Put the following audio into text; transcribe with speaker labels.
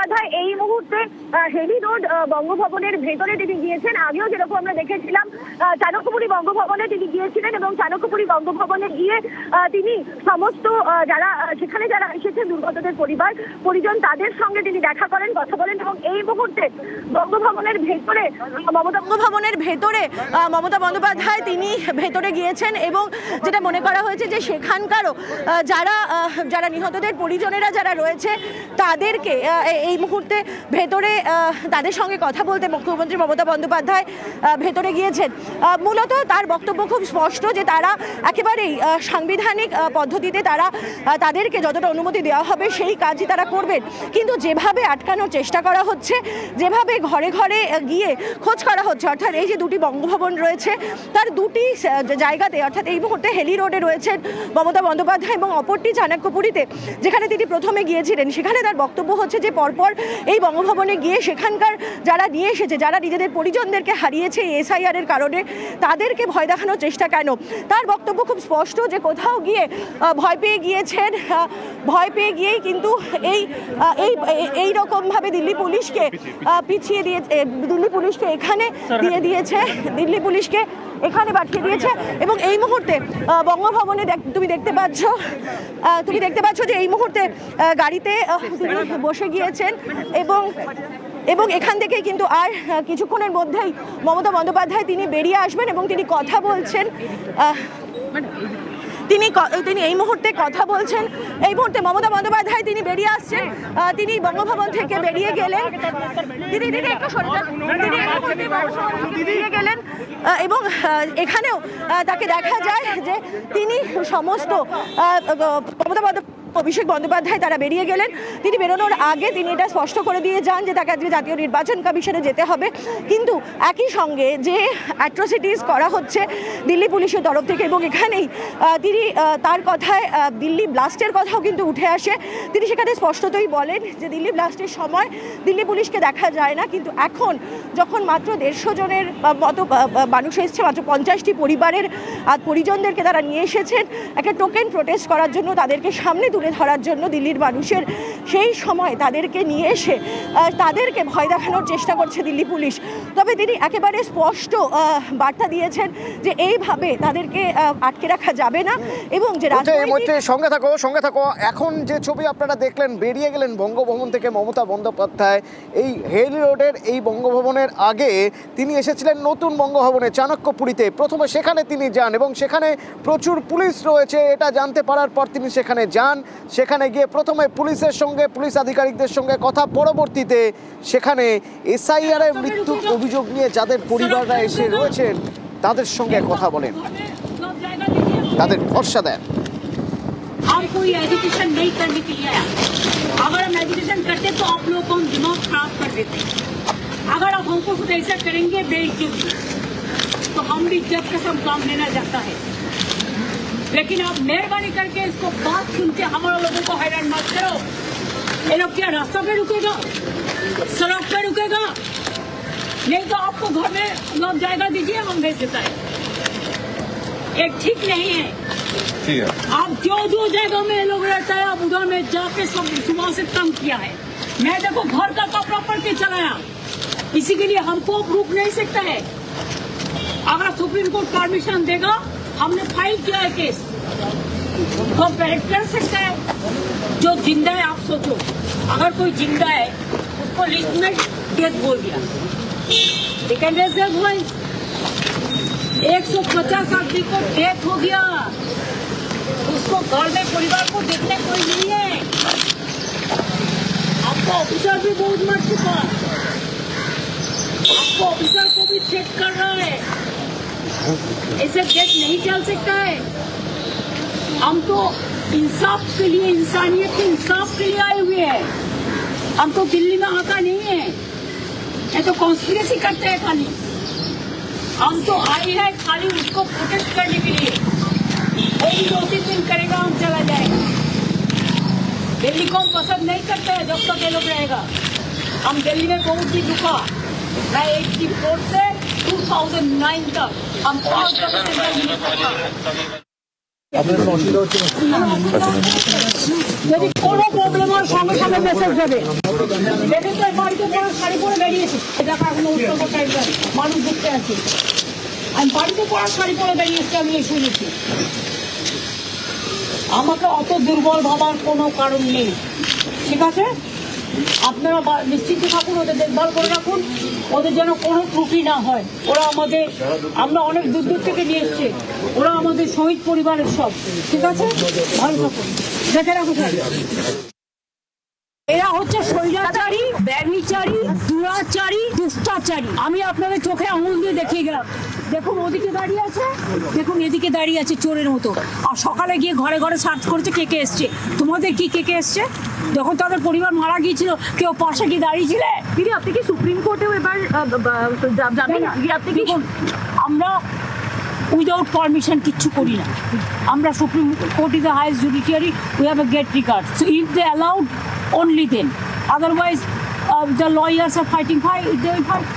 Speaker 1: বন্দ্যোপাধ্যায় এই মুহূর্তে হেলি রোড বঙ্গভবনের ভেতরে তিনি গিয়েছেন। আগেও যেরকম আমরা দেখেছিলাম চাণক্যপুরী বঙ্গভবনে তিনি গিয়েছিলেন এবং চাণক্যপুরী বঙ্গভবনে গিয়ে তিনি সমস্ত যারা সেখানে যারা এসেছেন দুর্গতদের পরিজন তাদের সঙ্গে তিনি দেখা করেন, কথা বলেন এবং এই মুহূর্তে বঙ্গভবনের ভেতরে মমতা বন্দ্যোপাধ্যায় তিনি ভেতরে গিয়েছেন এবং যেটা মনে করা হয়েছে যে সেখানকারও যারা নিহতদের পরিজনেরা যারা রয়েছে তাদেরকে এই মুহূর্তে ভেতরে তাদের সঙ্গে কথা বলতে মুখ্যমন্ত্রী মমতা বন্দ্যোপাধ্যায় ভেতরে গিয়েছেন। মূলত তার বক্তব্য খুব স্পষ্ট যে তারা একেবারেই সাংবিধানিক পদ্ধতিতে তাদেরকে যতটা অনুমতি দেওয়া হবে সেই কাজই তারা করবেন, কিন্তু যেভাবে আটকানোর চেষ্টা করা হচ্ছে, যেভাবে ঘরে ঘরে গিয়ে খোঁজ করা হচ্ছে, অর্থাৎ এই যে দুটি বঙ্গভবন রয়েছে তার দুটি জায়গাতে, অর্থাৎ এই মুহূর্তে হেলি রোডে রয়েছেন মমতা বন্দ্যোপাধ্যায় এবং অপরটি চাণক্যপুরীতে যেখানে তিনি প্রথমে গিয়েছিলেন। সেখানে তার বক্তব্য হচ্ছে যে পরপর এই বঙ্গভবনে গিয়ে সেখানকার যারা নিয়ে এসেছে, যারা নিজেদের পরিজনদেরকে হারিয়েছে এসআইআর এর কারণে, তাদেরকে ভয় দেখানোর চেষ্টা কেন। তার বক্তব্য খুব স্পষ্ট যে কোথাও গিয়ে ভয় পেয়ে গিয়েছেন, ভয় পেয়ে গিয়েই কিন্তু এই রকমভাবে দিল্লি পুলিশকে পিছিয়ে দিয়ে দিল্লি পুলিশকে এখানে দিয়ে দিয়েছে, দিল্লি পুলিশকে এখানে পাঠিয়ে দিয়েছে এবং এই মুহূর্তে বঙ্গভবনে তুমি দেখতে পাচ্ছ যে এই মুহূর্তে গাড়িতে তিনি বসে গিয়েছেন এবং এখান থেকে কিন্তু আর কিছুক্ষণের মধ্যেই মমতা বন্দ্যোপাধ্যায় তিনি বেরিয়ে আসবেন এবং তিনি কথা বলছেন। তিনি এই মুহূর্তে কথা বলছেন। এই মুহূর্তে মমতা বন্দ্যোপাধ্যায় তিনি বেরিয়ে আসছেন, তিনি বঙ্গভবন থেকে বেরিয়ে গেলেন, বেরিয়ে গেলেন এবং এখানেও তাকে দেখা যায় যে তিনি সমস্ত অভিষেক বন্দ্যোপাধ্যায় তারা বেরিয়ে গেলেন। তিনি বেরোনোর আগে তিনি এটা স্পষ্ট করে দিয়ে যান যে তাকে আজকে জাতীয় নির্বাচন কমিশনে যেতে হবে, কিন্তু একই সঙ্গে যে অ্যাট্রোসিটিস করা হচ্ছে দিল্লি পুলিশের তরফ থেকে এবং এখানেই তিনি তার কথায় দিল্লি ব্লাস্টের কথাও কিন্তু উঠে আসে। তিনি সেখানে স্পষ্টতই বলেন যে দিল্লি ব্লাস্টের সময় দিল্লি পুলিশকে দেখা যায় না, কিন্তু এখন যখন মাত্র 150 জনের মতো মানুষ এসছে, মাত্র 50টি পরিবারের পরিজনদেরকে তারা নিয়ে এসেছেন একটা টোকেন প্রোটেস্ট করার জন্য, তাদেরকে সামনে তুলে ধরার জন্য দিল্লির মানুষের, সেই সময় তাদেরকে নিয়ে এসে তাদেরকে ভয় দেখানোর চেষ্টা করছে দিল্লি পুলিশ। তবে তিনি একেবারে স্পষ্ট বার্তা দিয়েছেন যে এইভাবে তাদেরকে আটকে রাখা যাবে না এবং যে
Speaker 2: সঙ্গে থাকো এখন যে ছবি আপনারা দেখলেন, বেরিয়ে গেলেন বঙ্গভবন থেকে মমতা বন্দ্যোপাধ্যায় এই হেলি রোডের এই বঙ্গভবনের আগে তিনি এসেছিলেন নতুন বঙ্গভবনে চাণক্যপুরীতে। প্রথমে সেখানে তিনি যান এবং সেখানে প্রচুর পুলিশ রয়েছে এটা জানতে পারার পর তিনি সেখানে যান। সেখানে গিয়ে প্রথমে পুলিশের সঙ্গে, পুলিশ আধিকারিকদের সঙ্গে কথা, পরবর্তীতে সেখানে এসআইআর এর মৃত্যুর অভিযোগ নিয়ে যাদের পরিবাররা এসে রয়েছেন তাদের সঙ্গে কথা বলেন, তাদের ভরসা দেন।
Speaker 3: हम कोई एजुकेशन नहीं करने के लिए आया। अगर हम एजुकेशन करते तो आप लोगों को हम दिमाग खराब कर देते। अगर आप हमको कुछ ऐसा करेंगे बेइज्जती, तो हम भी जब कसम काम लेना जाता है, लेकिन आप मेहरबानी करके इसको बात सुन के हमारे लोगों को हैरान मत करो। ये लोग क्या रास्ता पे रुकेगा, सड़क पे रुकेगा? नहीं तो आपको घर में लोग जाएगा दीजिए, हम भेज देता है। ये ठीक नहीं है। आप जो जगह में लोग रहता है, आप उधर में जाके सब सुबह से तंग किया है। मैं देखो घर का कपड़ा पड़ के चलाया, इसी के लिए हमको रुक नहीं सकता है। अगर सुप्रीम कोर्ट परमिशन देगा, हमने फाइल किया है केस, तो पैरेड कर सकता है। जो जिंदा है आप सोचो, अगर कोई जिंदा है उसको लिस्ट में डेथ बोल दिया, लेकिन 150 आदमी को डेथ हो गया, उसको घर में परिवार को देखने कोई नहीं है। आपका ऑफिसर भी बहुत मर चुका, आपको ऑफिसर को भी चेक कर रहा है। ऐसे डेथ नहीं चल सकता है। हम तो इंसाफ के लिए, इंसानियत के इंसाफ के लिए आए हुए हैं। हम तो दिल्ली में आता नहीं है, ये तो कॉन्स्पिरेसी करते हैं खाली। हम तो आए हैं खाली उसको प्रोटेक्ट करने के लिए। कोई 2-3 दिन करेगा, हम चला जाएगा। दिल्ली को हम पसंद नहीं करते हैं जब तक ये लोग रहेगा। हम दिल्ली में बहुत ही दुखा, मैं 84 से 2009 तक हम 5 যদি কোনো প্রবলেম হয় সঙ্গে সঙ্গে মেসেজ দেবে। দেখেন তো বাড়িতে পরে শাড়ি পরে বেরিয়েছে, দেখা এখনো উৎসব টাইম মানুষ দেখতে আছে। আমি বাড়িতে পরে শাড়ি পরে বেরিয়েছি, আমি এই শুনেছি। আমাকে অত দুর্বল ভাবার কোনো কারণ নেই, ঠিক আছে? আপনারা নিশ্চিন্ত থাকুন, ওদের দেখভাল করে রাখুন, ওদের যেন কোনো ত্রুটি না হয়। ওরা আমাদের, আমরা অনেক দূর দূর থেকে নিয়ে এসছে, ওরা আমাদের শহীদ পরিবারের সব, ঠিক আছে? ভালো থাকুন, দেখে রাখুন। এরা হচ্ছে স্বৈরাচারী, ব্যভিচারী, দুরাচারী, দুষ্টাচারী। আমি আপনাদের চোখে আঙুল দিয়ে দেখিয়ে গেলাম। দেখুন ওদিকে দাঁড়িয়ে আছে, দেখুন এদিকে দাঁড়িয়ে আছে চোরের মতো। আর সকালে গিয়ে ঘরে ঘরে সার্চ করেছে কে কে এসছে। তোমাদের কি কে কে এসছে? যখন তাদের পরিবার মারা গিয়েছিল কেউ পাশে কি দাঁড়িয়েছিলে?
Speaker 1: দিদি আপনি কি সুপ্রিম কোর্টেও এবার যাবেন? আপনি কি
Speaker 3: আমরা উইদাউট পারমিশন কিচ্ছু করি না। আমরা Supreme Court is the highest judiciary, we have a great regard. So if they allowed only then, otherwise the lawyers are fighting, they will fight.